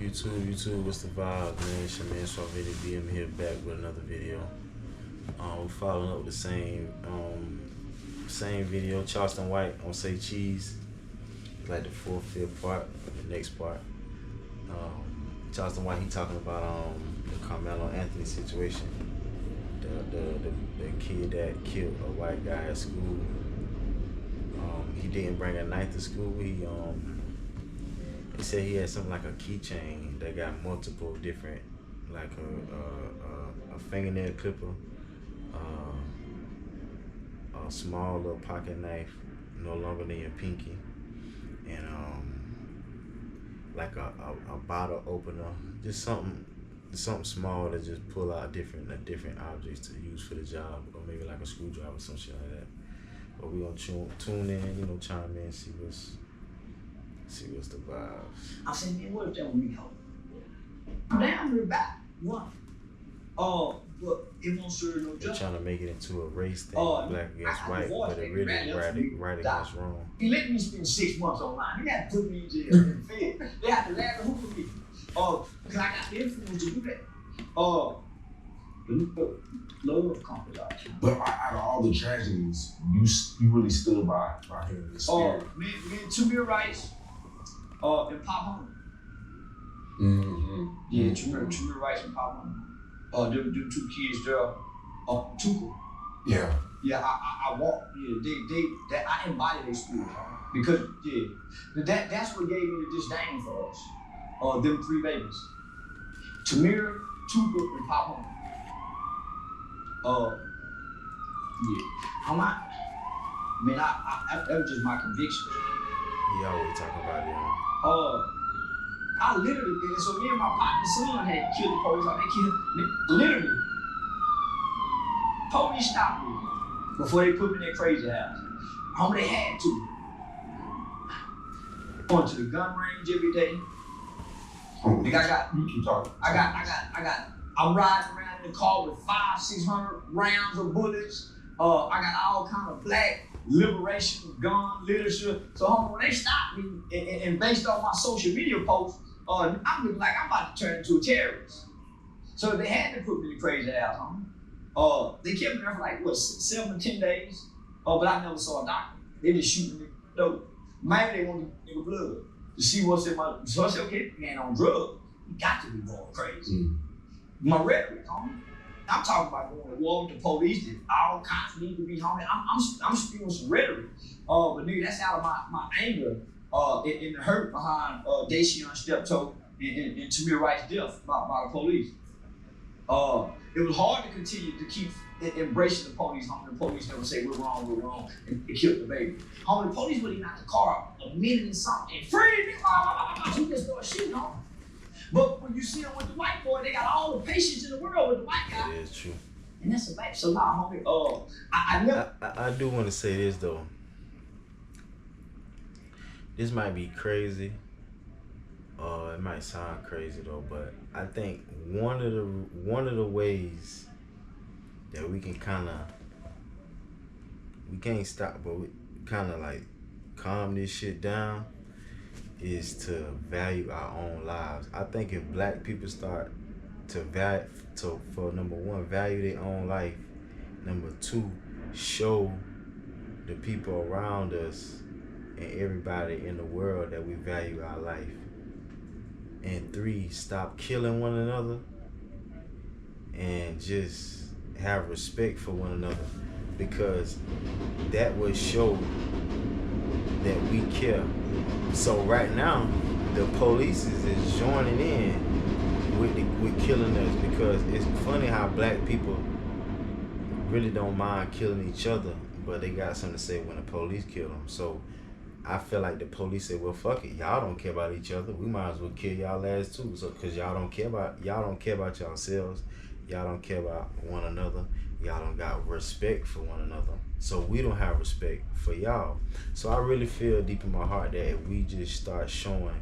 YouTube, what's the vibe, man? It's your man Suavity B. I'm here back with another video. We're following up with the same video. Charleston White on Say Cheese, like the fourth, fifth part, the next part. Charleston White, he talking about the Karmelo Anthony situation, the kid that killed a white guy at school. He didn't bring a knife to school. He said he had something like a keychain that got multiple different, like a fingernail clipper, a small little pocket knife, no longer than your pinky, and like a bottle opener, just something small to just pull out different objects to use for the job, or maybe like a screwdriver or some shit like that. But we gonna tune in, chime in, see what's the vibes. I said, man, what if that was me, ho? I'm down to the back. What? But it won't serve no justice. They're trying to make it into a race thing, black against white, but it really right against wrong. He let me spend 6 months online. He had to put me in jail and fed. They had to laugh and hoop at me. Because I got the influence to do that. Love conquers all. But out of all the tragedies, you really stood by him. The spirit. Me and Tamir Rice, and Pop Home. Yeah, Tamir Rice and Pop Home. Them 2 kids there. Tuka. Yeah. Yeah, I walked. Yeah, I embody their spirit, because that's what gave me the disdain for us. Them 3 babies. Tamir, Tuka, and Pop Home. Yeah. I'm not. I mean, that was just my conviction. He always talking about it. I literally, and so me and my partner's son had killed the police. They killed me. Literally. Police stopped me before they put me in their crazy house. Homie, they had to. Going to the gun range every day. Nigga, You keep talking. I'm riding around in the car with 500-600 rounds of bullets. I got all kind of black liberation gun literature. So homie, when they stopped me and based on my social media posts, I'm looking like I'm about to turn into a terrorist. So they had to put me in the crazy house, homie. They kept me there for like, what, 7 or 10 days? But I never saw a doctor. They just shooting me dope. Maybe they wanted nigga blood to see what's in my, so I said, okay, you ain't on drugs. You got to be going crazy. My rhetoric, homie. I'm talking about going to war with the police, that all cops need to be, homie. I'm spewing some rhetoric. But nigga, that's out of my anger and the hurt behind Dacian Steptoe and Tamir Rice's death by the police. It was hard to continue to keep embracing the police, homie. The police never say we're wrong, and killed the baby. Homie, the police would have knocked the car out a minute and something, and free nigga, you just start shooting, homie. But when you see them with the white boy, they got all the patience in the world with the white guy. That is true. And that's a fact. So nah, homie, I do want to say this though. This might be crazy. It might sound crazy though, but I think one of the ways that we can we can't stop, but we kind of like calm this shit down, is to value our own lives. I think if black people start to for number 1, value their own life, number 2, show the people around us and everybody in the world that we value our life, and 3, stop killing one another and just have respect for one another, because that will show that we care. So right now, the police is joining in with killing us, because it's funny how black people really don't mind killing each other, but they got something to say when the police kill them. So I feel like the police say, well, fuck it, y'all don't care about each other. We might as well kill y'all ass too. So because y'all don't care about yourselves, y'all don't care about one another. Y'all don't got respect for one another. So we don't have respect for y'all. So I really feel deep in my heart that if we just start showing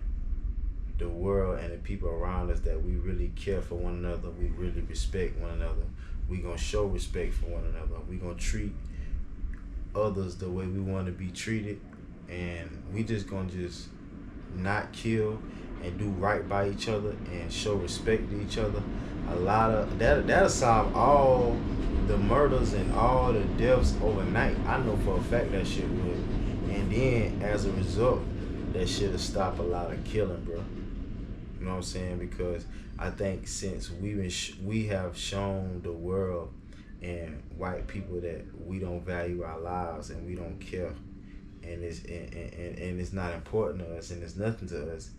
the world and the people around us that we really care for one another, we really respect one another, we gonna show respect for one another. We gonna treat others the way we want to be treated, and we just gonna not kill and do right by each other and show respect to each other, a lot of that'll solve all the murders and all the deaths overnight. I know for a fact that shit would. And then as a result, that shit'll stop a lot of killing, bro. You know what I'm saying? Because I think since we have shown the world and white people that we don't value our lives and we don't care, and it's not important to us and it's nothing to us.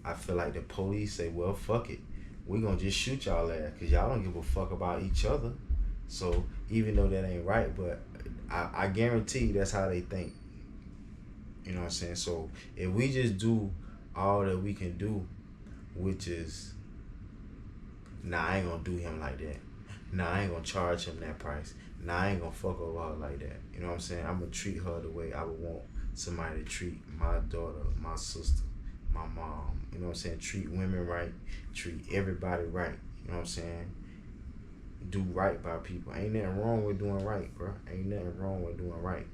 I feel like the police say, well, fuck it, we gonna just shoot y'all ass because y'all don't give a fuck about each other. So even though that ain't right, but I guarantee that's how they think. You know what I'm saying? So if we just do all that we can do, which is, nah, I ain't gonna do him like that. Nah, I ain't gonna charge him that price. Nah, I ain't gonna fuck over her like that. You know what I'm saying? I'm gonna treat her the way I would want somebody to treat my daughter, my sister, my mom. You know what I'm saying? Treat women right. Treat everybody right. You know what I'm saying? Do right by people. Ain't nothing wrong with doing right, bro. Ain't nothing wrong with doing right.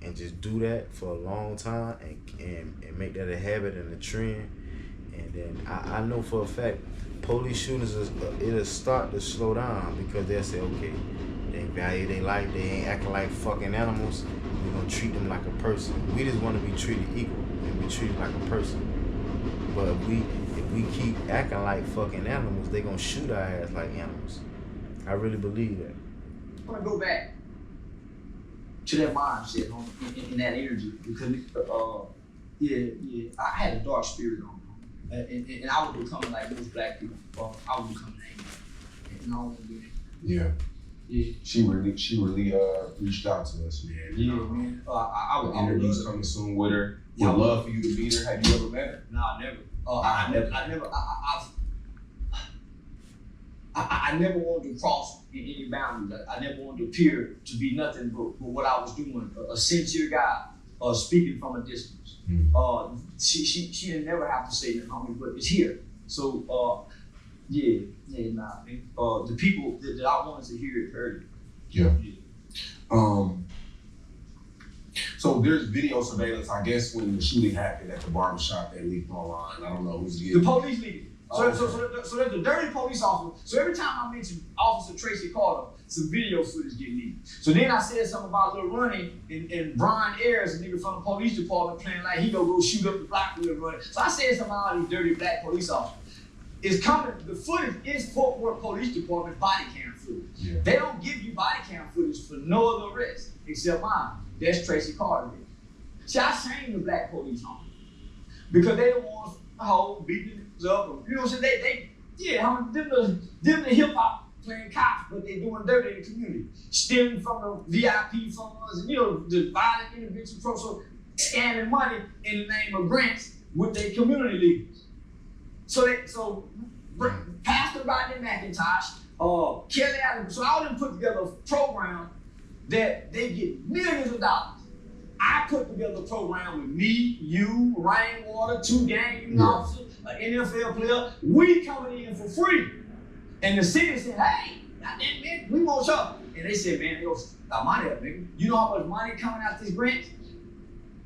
And just do that for a long time and make that a habit and a trend. And then I know for a fact, police shootings, it'll start to slow down because they'll say, okay, they value their life, they ain't acting like fucking animals, we're gonna treat them like a person. We just wanna be treated equal and be treated like a person. But if we keep acting like fucking animals, they gonna shoot our ass like animals. I really believe that. I want to go back to that mindset in that energy because I had a dark spirit on me, and I was becoming like most black people. I was becoming angry, and I don't want to do that. Yeah. Yeah. She really reached out to us, man. Yeah, man. I would interviews coming soon with her. Would love for you to meet her. Have you ever met her? Nah, never. I never wanted to cross any boundaries. I never wanted to appear to be nothing but what I was doing. A sincere guy, speaking from a distance. Mm. She didn't never have to say that, homie, but it's here. So the people that I wanted to hear it heard it. Yeah. So there's video surveillance, I guess, when the shooting happened at the barbershop that leaked online. I don't know who's the police leaked it. So there's the dirty police officer. So every time I mention Officer Tracy Carter, some video footage get leaked. So then I said something about Lil Ronnie and Brian Ayers, a nigga from the police department, playing like he go shoot up the block with Lil Ronnie. So I said something about all these dirty black police officers. It's coming. The footage is Fort Worth Police Department body cam footage. Yeah. They don't give you body cam footage for no other arrest except mine. That's Tracy Carter. See, I shame the black police on because they don't want to hold beating up. You know what I'm saying? Them the hip hop playing cops, but they doing dirty in the community, stealing from the VIP funds, and the violent intervention pro, so scamming money in the name of grants with their community leaders. So Pastor Rodney McIntosh, Kelly Adams, so all of them put together a program that they get millions of dollars. I put together a program with me, you, Rainwater, 2 gang officers, an NFL player. We coming in for free. And the city said, hey, goddamn, man, we want y'all. And they said, man, yo, got money up, nigga. You know how much money coming out these grants?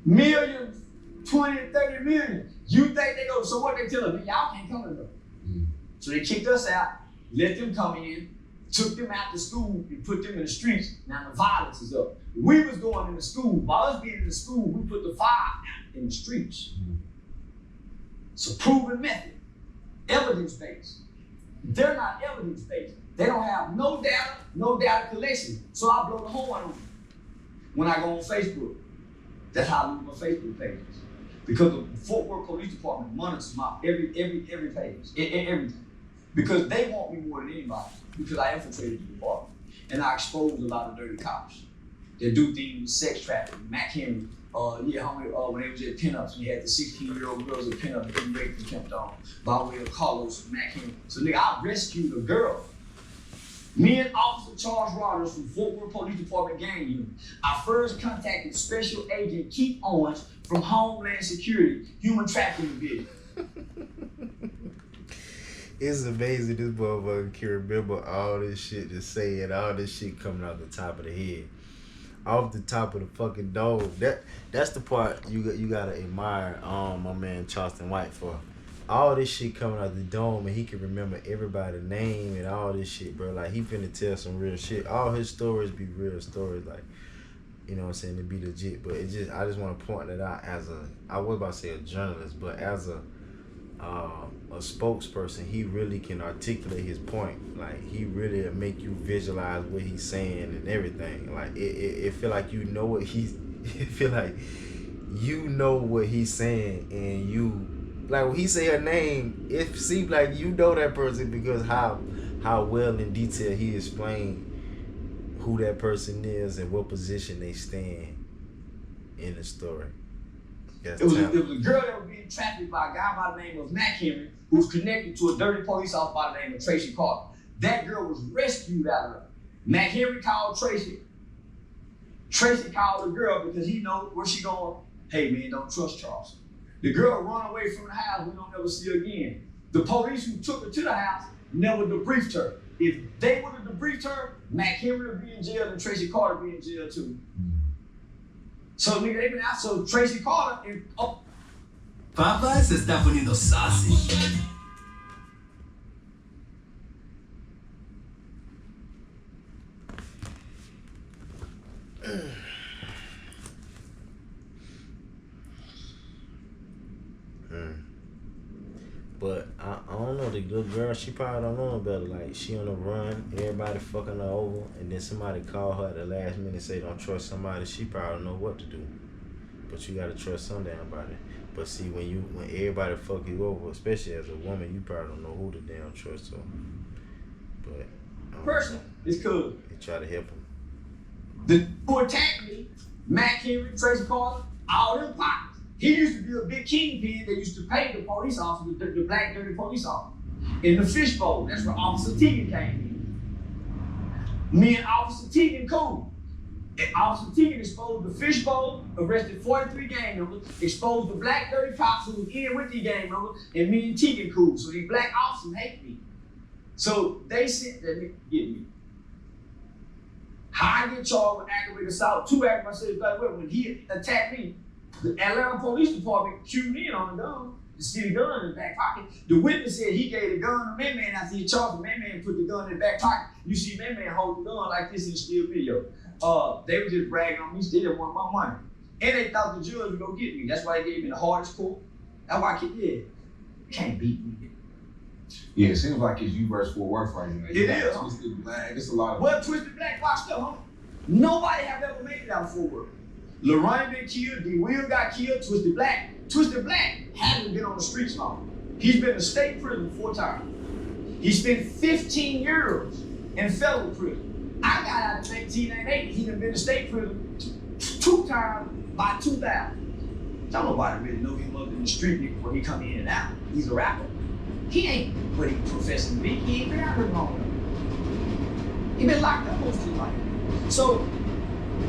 Millions, 20, 30 million. You think they go, so what they tell them? Y'all can't come in though. So they kicked us out, let them come in, took them out to school and put them in the streets. Now the violence is up. We was going in the school. While us being in the school, we put the fire out in the streets. It's a proven method, evidence-based. They're not evidence-based. They don't have no data collection. So I blow the horn on them when I go on Facebook. That's how I lose my Facebook pages. Because the Fort Worth Police Department monitors my every page, everything. Because they want me more than anybody. Because I infiltrated the department. And I exposed a lot of dirty cops that do things with sex trafficking. Mac Henry, when they was at pinups, we had the 16-year-old girls at pinups getting raped and kept on by way of Carlos and Mac Henry. So nigga, I rescued a girl. Me and Officer Charles Rogers from Fort Worth Police Department gang unit. I first contacted Special Agent Keith Owens from Homeland Security, Human Trafficking Division. It's amazing this motherfucker can remember all this shit to say and all this shit coming off the top of the head. Off the top of the fucking dome. That's the part you gotta admire my man Charleston White for. all this shit coming out the dome, and he can remember everybody's name and all this shit, bro. Like, he finna tell some real shit. All his stories be real stories, like, you know what I'm saying, to be legit. But I just want to point that out as I was about to say a journalist, but as a spokesperson, he really can articulate his point. Like, he really make you visualize what he's saying and everything. Like, it feel like you know what he's, it feel like you know what he's saying, and you, like, when he say her name, it seems like you know that person because how well in detail he explained who that person is and what position they stand in the story. It was a girl that was being trafficked by a guy by the name of Mac Henry, who was connected to a dirty police officer by the name of Tracy Carter. That girl was rescued out of it. Mac Henry called Tracy. Tracy called the girl because he know where she going. Hey man, don't trust Charleston. The girl run away from the house, we don't ever see her again. The police who took her to the house never debriefed her. If they would have debriefed her, Mac Henry would be in jail and Tracy Carter would be in jail too. So nigga, they been out, so Tracy Carter and Papa se está poniendo saucy. But I don't know, the little girl, she probably don't know no better. Like, she on the run, everybody fucking her over, and then somebody call her at the last minute and say don't trust somebody, she probably don't know what to do. But you gotta trust some damn body. But see, when everybody fuck you over, especially as a woman, you probably don't know who to damn trust. So, but person is cool. They try to help him. The who attacked me, Mac Henry, Tracy Carter, all them partners. He used to be a big kingpin that used to pay the police officer, the black dirty police officer, in the fishbowl. That's where Officer Teagan came in. Me and Officer Teagan cool. And Officer Teagan exposed the fishbowl, arrested 43 gang members, exposed the black dirty cops who was in with the gang members, and me and Teagan cool. So these black officers hate me. So they sent that nigga to get me. How I get charged with aggravated assault, 2 aggravated assault, when he attacked me, the Atlanta Police Department cued me in on the gun, to see the gun in his back pocket. The witness said he gave the gun to Man after he charged him. Man put the gun in his back pocket. You see Man hold the gun like this in the still video. They were just bragging on me, they didn't want my money. And they thought the judge would go get me. That's why they gave me the hardest court. That's why you can't beat me. Yeah, it seems like it's you versus Fort Worth right now. It is. Twisted Black, it's a lot of. Well, Twisted Black boxed up, huh? Nobody have ever made it out of Fort Worth. Lorraine been killed, D. Will got killed, Twisted Black. Twisted Black hasn't been on the streets long. He's been to state prison 4 times. He spent 15 years in federal prison. I got out in 1998. He done been to state prison 2 times by 2000. Don't nobody really know him up in the street before he come in and out. He's a rapper. He ain't what he professing to be. He ain't been out here long. He been locked up most of his life. So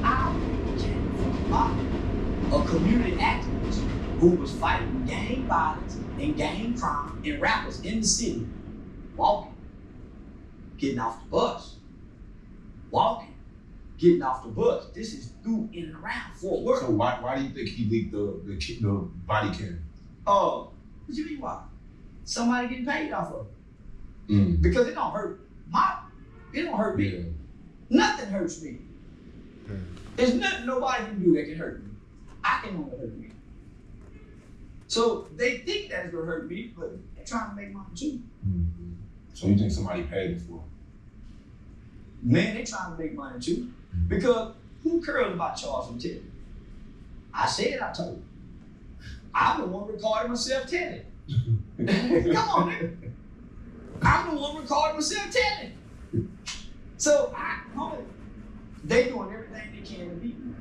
I came from a community activist who was fighting gang violence and gang crime and rappers in the city, walking, getting off the bus, walking, getting off the bus. This is through in and around Fort Worth. So why do you think he leaked the body cam? What you mean why? Somebody getting paid off of it. Because it don't hurt it don't hurt me. Yeah. Nothing hurts me. There's nothing nobody can do that can hurt me. I can only hurt me. So they think that's gonna hurt me, but they're trying to make money too. Mm-hmm. So you think somebody paid it for? Man, they trying to make money too. Because who cares about Charles and Teddy? I said I told. I'm the one recording myself telling. Come on, nigga. I'm the one recording myself telling. So they doing everything they can to beat me.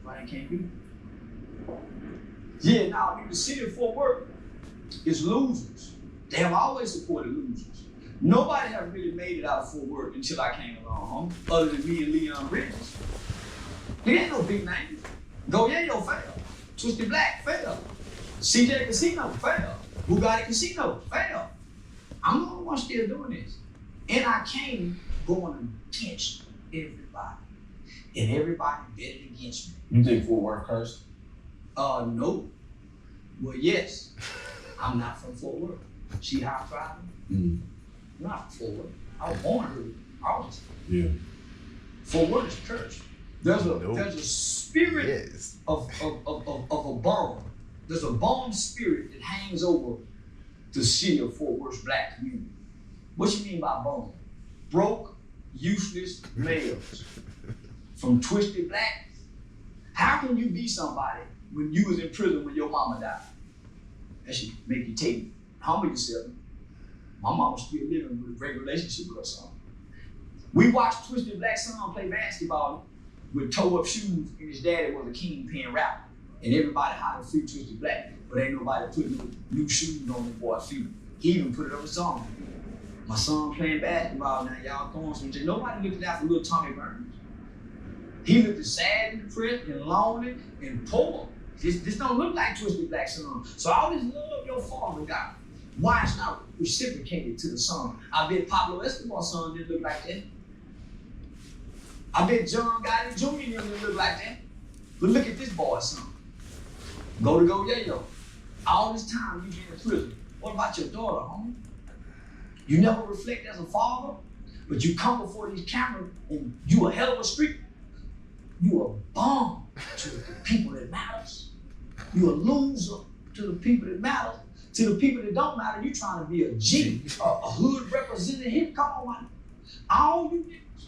But they can't beat me. Yeah, now in the city of Fort Worth, it's losers. They have always supported losers. Nobody have really made it out of Fort Worth until I came along, other than me and Leon Richards. There ain't no big names. Goyeo failed. Twisted Black failed. CJ Casino failed. Bugatti Casino failed. I'm the only one still doing this. And I came going against everybody. And everybody betted against me. You think Fort Worth cursed? No. Well, yes. I'm not from Fort Worth. See how I travel? Mm. I'm not from Fort Worth. I was born here, Arkansas. Yeah. Fort Worth is church. There's a spirit Yes. of a borough. There's a bone spirit that hangs over the city of Fort Worth's black community. What you mean by bone? Broke, useless males from twisted black. How can you be somebody when you was in prison when your mama died? That should make you take humble yourself. My mama still living with a great relationship with her son. We watched Twisted Black son play basketball with toe-up shoes, and his daddy was a kingpin rapper. And everybody hollered free Twisted Black, but ain't nobody putting no new shoes on the boy's feet. He even put it on a song. My son playing basketball now, y'all throwing some shit. Nobody looked out for little Tommy Burns. He looked sad and depressed and lonely and poor. This don't look like Twisted Black son. So all this love your father got, why it's not reciprocated to the son? I bet Pablo Escobar's son didn't look like that. I bet John Gotti Jr. didn't look like that. But look at this boy's son. Go Yayo. All this time you been in prison. What about your daughter, homie? You never reflect as a father, but you come before these cameras and you a hell of a street. You a bum to the people that matters. You a loser to the people that matter. To the people that don't matter, you trying to be a G, a hood representative. Come on, man. All you niggas.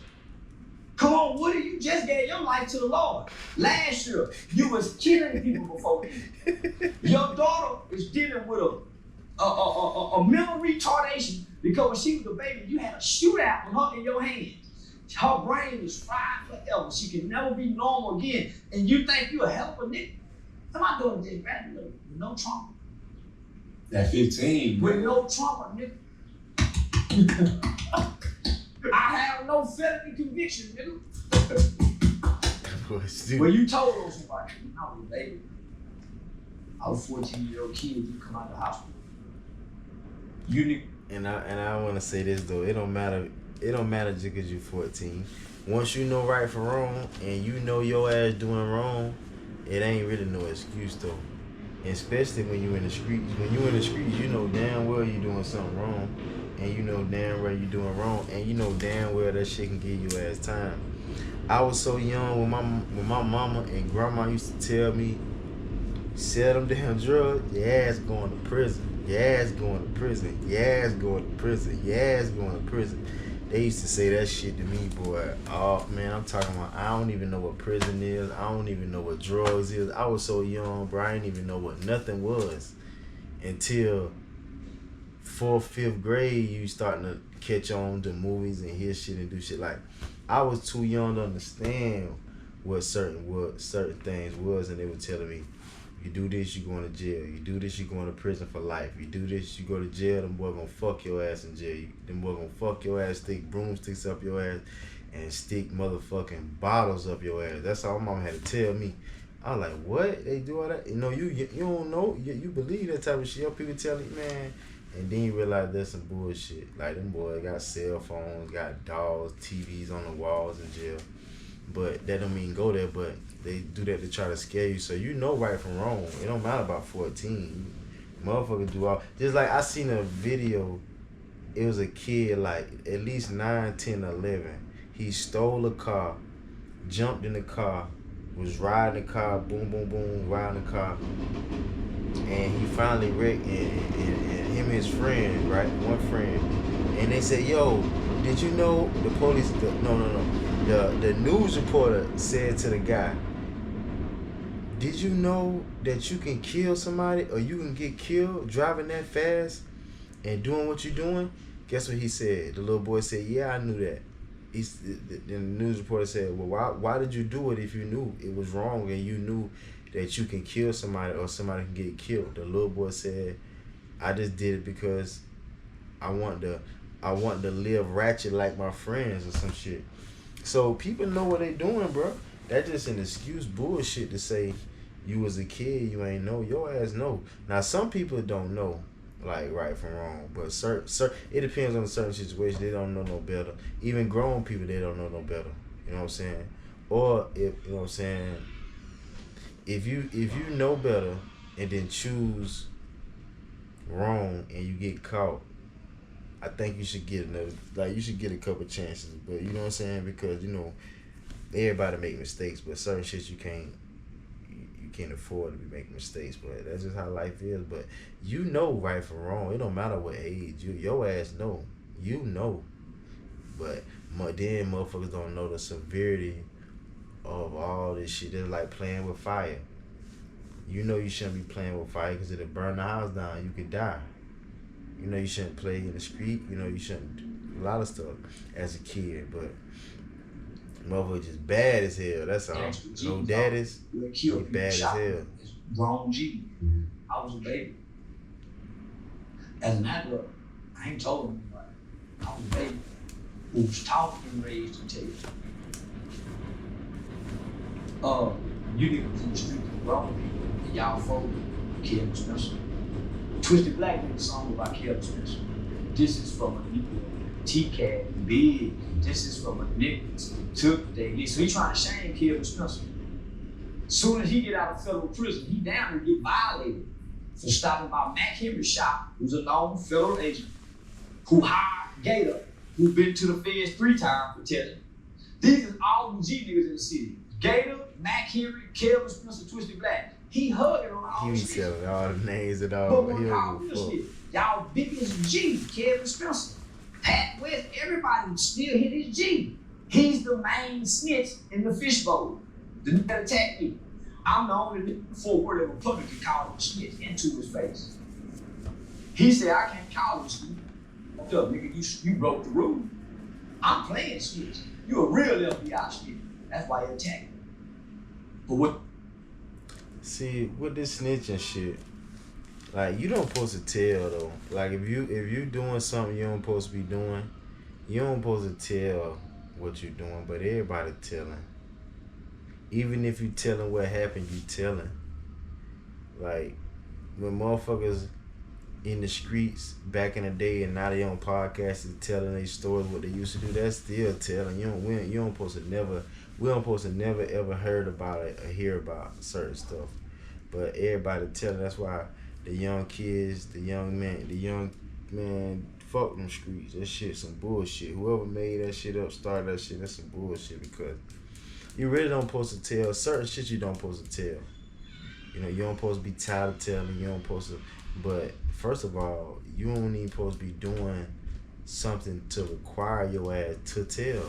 Come on, Woody, you just gave your life to the Lord. Last year, you was killing people before then. Your daughter is dealing with a mental retardation because when she was a baby, you had a shootout with her in your hands. Her brain is fried forever. She can never be normal again. And you think you a hell of a nigga? Am I doing this bad with no trauma? At 15, with no trauma, nigga. I have no felony conviction, nigga. When you told on somebody, I was a baby. I was a 14-year-old kid, you come out of the hospital. You nigga. And I want to say this though, it don't matter just because you're 14. Once you know right from wrong and you know your ass doing wrong, it ain't really no excuse though. And especially when you in the streets. When you in the streets, you know damn well you doing something wrong, and you know damn well you doing wrong, and you know damn well that shit can give you ass time. I was so young when my mama and grandma used to tell me, sell them damn drugs, your ass going to prison. Your ass going to prison. Your ass going to prison. Your ass going to prison. They used to say that shit to me, boy. Oh man, I'm talking about, I don't even know what prison is. I don't even know what drugs is. I was so young, bro. I didn't even know what nothing was until 4th, 5th grade. You starting to catch on to movies and hear shit and do shit. Like, I was too young to understand what certain things was, and they were telling me, you do this, you going to jail. You do this, you going to prison for life. You do this, you go to jail, them boy gonna fuck your ass in jail. Them boy gonna fuck your ass, stick broomsticks up your ass, and stick motherfucking bottles up your ass. That's all my mom had to tell me. I was like, what? They do all that? You know, you don't know. You believe that type of shit. Your people tell you, man. And then you realize there's some bullshit. Like, them boys got cell phones, got dolls, TVs on the walls in jail. But that don't mean go there, but they do that to try to scare you. So you know right from wrong. It don't matter about 14. Motherfuckers do all. Just like I seen a video, it was a kid like at least 9, 10, 11. He stole a car, jumped in the car, was riding the car, boom, boom, boom, riding the car. And he finally wrecked, and him and his friend, right? One friend. And they said, yo, did you know the police, the news reporter said to the guy, did you know that you can kill somebody or you can get killed driving that fast and doing what you're doing? Guess what he said? The little boy said, yeah, I knew that. The news reporter said, well, why did you do it if you knew it was wrong and you knew that you can kill somebody or somebody can get killed? The little boy said, I just did it because I want to live ratchet like my friends or some shit. So people know what they doing, bro. That's just an excuse bullshit to say you was a kid, you ain't know. Your ass know. Now some people don't know, like right from wrong, but it depends on a certain situation. They don't know no better. Even grown people, they don't know no better. You know what I'm saying? Or if you know what I'm saying, if you know better and then choose wrong and you get caught, I think you should get another, like you should get a couple chances. But you know what I'm saying? Because everybody make mistakes, but certain shit you can't afford to be making mistakes. But that's just how life is. But right from wrong. It don't matter what age. Your ass know. You know. But then motherfuckers don't know the severity of all this shit. It's like playing with fire. You shouldn't be playing with fire because it'll burn the house down. You could die. You shouldn't play in the street. You shouldn't do a lot of stuff as a kid. But motherfuckers just bad as hell. That's all. No daddies. They bad as hell. Grown G. I was a baby. As an adult, I ain't told him anybody. I was a baby who was taught and raised to tell you. You niggas in the street, grown people, and y'all folk, Kevin Spencer. Twisted Black made a song about Kevin Spencer. This is from a nigga, T-Cat, Big. This is from a nigga who took daily. So he trying to shame Kevin Spencer. Soon as he get out of federal prison, he down and get violated for stopping by Mac Henry's shop, who's a known federal agent, who hired Gator, who been to the feds 3 times for telling. These is all the G niggas in the city. Gator, Mac Henry, Kevin Spencer, Twisted Black. He hugging on all He the shit. telling all the names and all. But what call real shit? Y'all big as G, Kevin Spencer. Pat West, everybody still hit his G. He's the main snitch in the fishbowl. The nigga that attacked me. I'm the only nigga before word of a public can call him a snitch into his face. He said, I can't call him snitch. What's up, nigga? You broke the rule. I'm playing snitch. You a real FBI snitch. That's why he attacked me. But what? See, with this snitching shit, like you don't supposed to tell though. Like if you doing something you don't supposed to be doing, you don't supposed to tell what you're doing. But everybody telling. Even if you telling what happened, you telling. Like when motherfuckers in the streets back in the day and now they on podcasts and telling their stories what they used to do, that's still telling. We don't supposed to never ever heard about it or hear about certain stuff. But everybody telling. That's why the young kids, the young man, fuck them streets. That shit some bullshit. Whoever made that shit up, started that shit, that's some bullshit because you really don't supposed to tell certain shit you don't supposed to tell. You don't supposed to be tired of telling, you don't supposed to, but first of all, you don't even supposed to be doing something to require your ass to tell.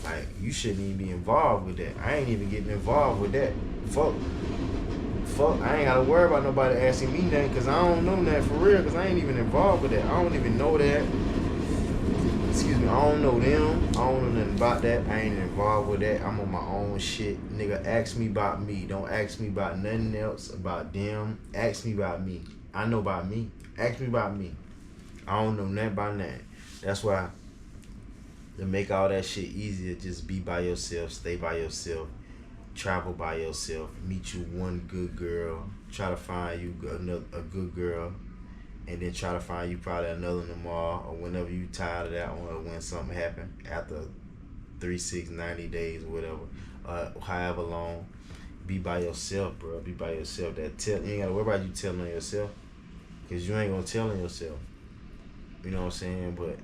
Like, you shouldn't even be involved with that. I ain't even getting involved with that. Fuck, I ain't gotta worry about nobody asking me nothing because I don't know that for real because I ain't even involved with that. I don't even know that. Excuse me, I don't know them. I don't know nothing about that. I ain't involved with that. I'm on my own shit. Nigga, ask me about me. Don't ask me about nothing else about them. Ask me about me. I know about me. Ask me about me. I don't know nothing about nothing. That's why to make all that shit easier, just be by yourself, stay by yourself, travel by yourself, meet you one good girl, try to find you a good girl, and then try to find you probably another one tomorrow or whenever you tired of that one or when something happen after 3, 6, 90 days or whatever, however long. Be by yourself, bro. Be by yourself. You ain't gotta worry about you telling on yourself because you ain't gonna tell on yourself. You know what I'm saying? But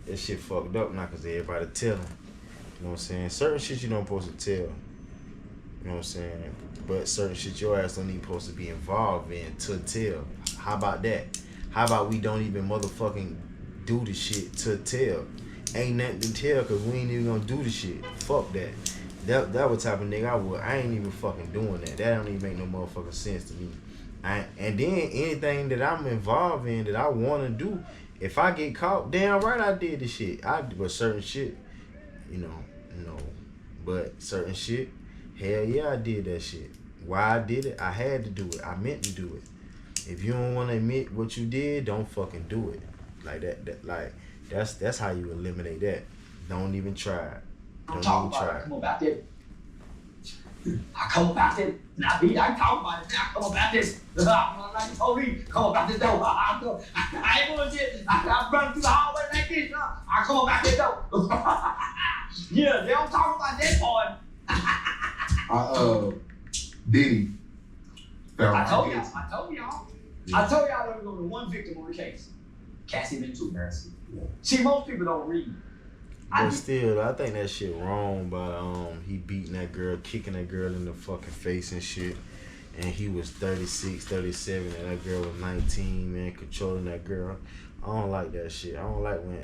that shit fucked up now because everybody telling. You know what I'm saying? Certain shit you don't supposed to tell. You know what I'm saying? But certain shit your ass don't even supposed to be involved in to tell. How about that? How about we don't even motherfucking do the shit to tell? Ain't nothing to tell because we ain't even gonna do the shit. Fuck that. That what type of nigga I would. I ain't even fucking doing that. That don't even make no motherfucking sense to me. And then anything that I'm involved in that I want to do, if I get caught, damn right I did the shit. But certain shit, no. But certain shit, hell yeah I did that shit. Why I did it, I had to do it. I meant to do it. If you don't want to admit what you did, don't fucking do it. Like that's how you eliminate that. Don't even try it. Don't even try it. Come about this. I come about this. I talk about it. I come about this. Like you told me, come about this though. I ain't bullshit. I run through the hallway like this. I come about this though. Yeah, they don't talk about that part. Diddy. I told y'all. I told y'all there was only one victim on the case. Cassie been too embarrassing. Yeah. See, most people don't read. But still, I think that shit wrong by he beating that girl, kicking that girl in the fucking face and shit. And he was 36, 37, and that girl was 19, man, controlling that girl. I don't like that shit. I don't like when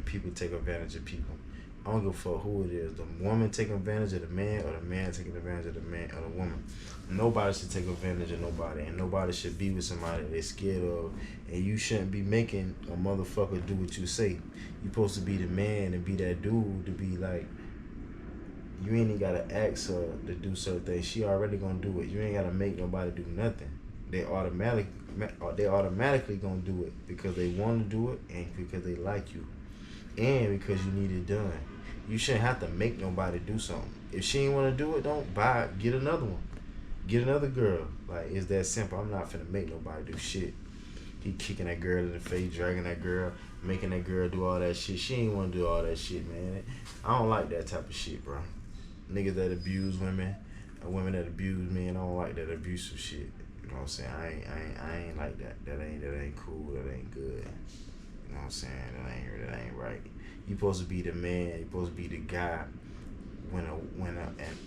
people take advantage of people. I don't give a fuck who it is. The woman taking advantage of the man or the man taking advantage of the man or the woman. Nobody should take advantage of nobody, and nobody should be with somebody they're scared of. And you shouldn't be making a motherfucker do what you say. You supposed to be the man and be that dude to be like, you ain't even gotta ask her to do certain things. She already gonna do it. You ain't gotta make nobody do nothing. They automatically gonna do it because they want to do it and because they like you and because you need it done. You shouldn't have to make nobody do something. If she ain't want to do it, don't buy it. Get another one. Get another girl. Like, it's that simple. I'm not finna make nobody do shit. He kicking that girl in the face, dragging that girl, making that girl do all that shit. She ain't want to do all that shit, man. I don't like that type of shit, bro. Niggas that abuse women, or women that abuse men, I don't like that abusive shit. You know what I'm saying? I ain't like that. That ain't cool. That ain't good. You know what I'm saying? That ain't right. You supposed to be the man. You supposed to be the guy. When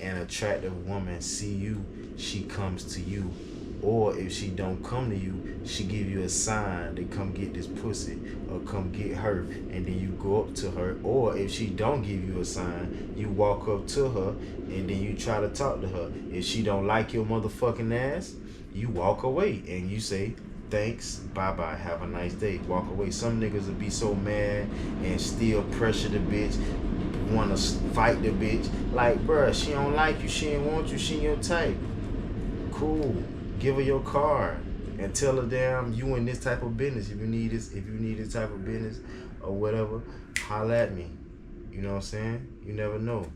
an attractive woman see you, she comes to you. Or if she don't come to you, she give you a sign to come get this pussy or come get her, and then you go up to her. Or if she don't give you a sign, you walk up to her and then you try to talk to her. If she don't like your motherfucking ass, you walk away and you say, thanks, bye-bye, have a nice day, walk away. Some niggas will be so mad and still pressure the bitch, wanna fight the bitch. Like, bruh, she don't like you, she ain't want you, she ain't your type. Cool. Give her your card and tell her, damn, you in this type of business. If you need this type of business or whatever, holla at me. You know what I'm saying? You never know.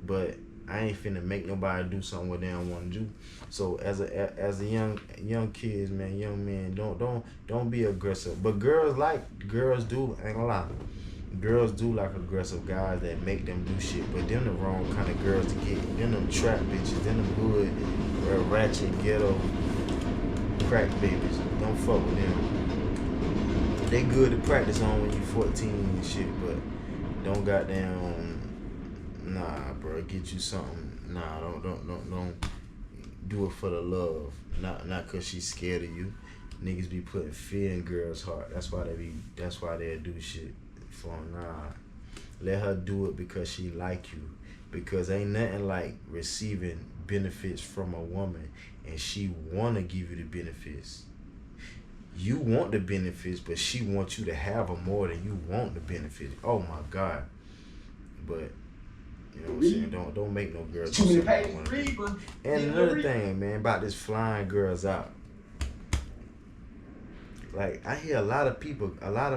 But I ain't finna make nobody do something what they don't want to do. So as a young kids, man, young men, don't be aggressive. But girls do, ain't gonna lie. Girls do like aggressive guys that make them do shit, but them the wrong kind of girls to get. Them trap bitches, them hood, ratchet, ghetto, crack babies. Don't fuck with them. They good to practice on when you 14 and shit, but don't goddamn, nah, bro, get you something. Nah, don't do it for the love. Not cause she's scared of you. Niggas be putting fear in girls' heart. That's why they do shit. Nah, let her do it because she like you, because ain't nothing like receiving benefits from a woman and she want to give you the benefits. You want the benefits, but she wants you to have them more than you want the benefits. Oh my God. But you know what I'm saying? Don't make no girls do something they want to do. And another thing, man, about this flying girls out. Like, I hear a lot of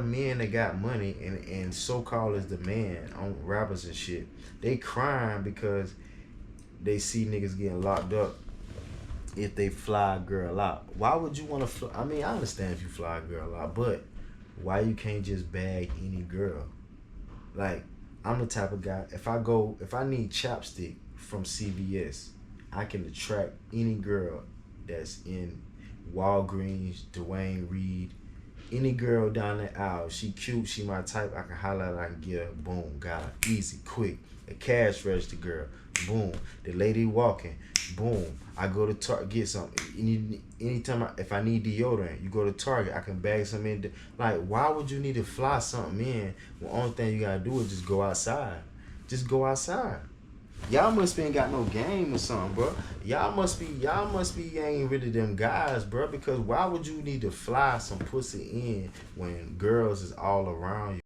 men that got money and so-called as the man on rappers and shit, they crying because they see niggas getting locked up if they fly a girl out. Why would you want to fly? I mean, I understand if you fly a girl out, but why you can't just bag any girl? Like, I'm the type of guy, if I need chapstick from CVS, I can attract any girl that's in Walgreens, Dwayne Reed, any girl down the aisle. She cute, she my type, I can holler at her, I can get her, boom, got her, easy, quick. A cash register girl, boom. The lady walking, boom. I go to Target, get something. Anytime if I need deodorant, you go to Target, I can bag some in. Like, why would you need to fly something in when the only thing you gotta do is just go outside? Just go outside. Y'all must be ain't got no game or something, bro. Y'all must be ain't rid of them guys, bro. Because why would you need to fly some pussy in when girls is all around you?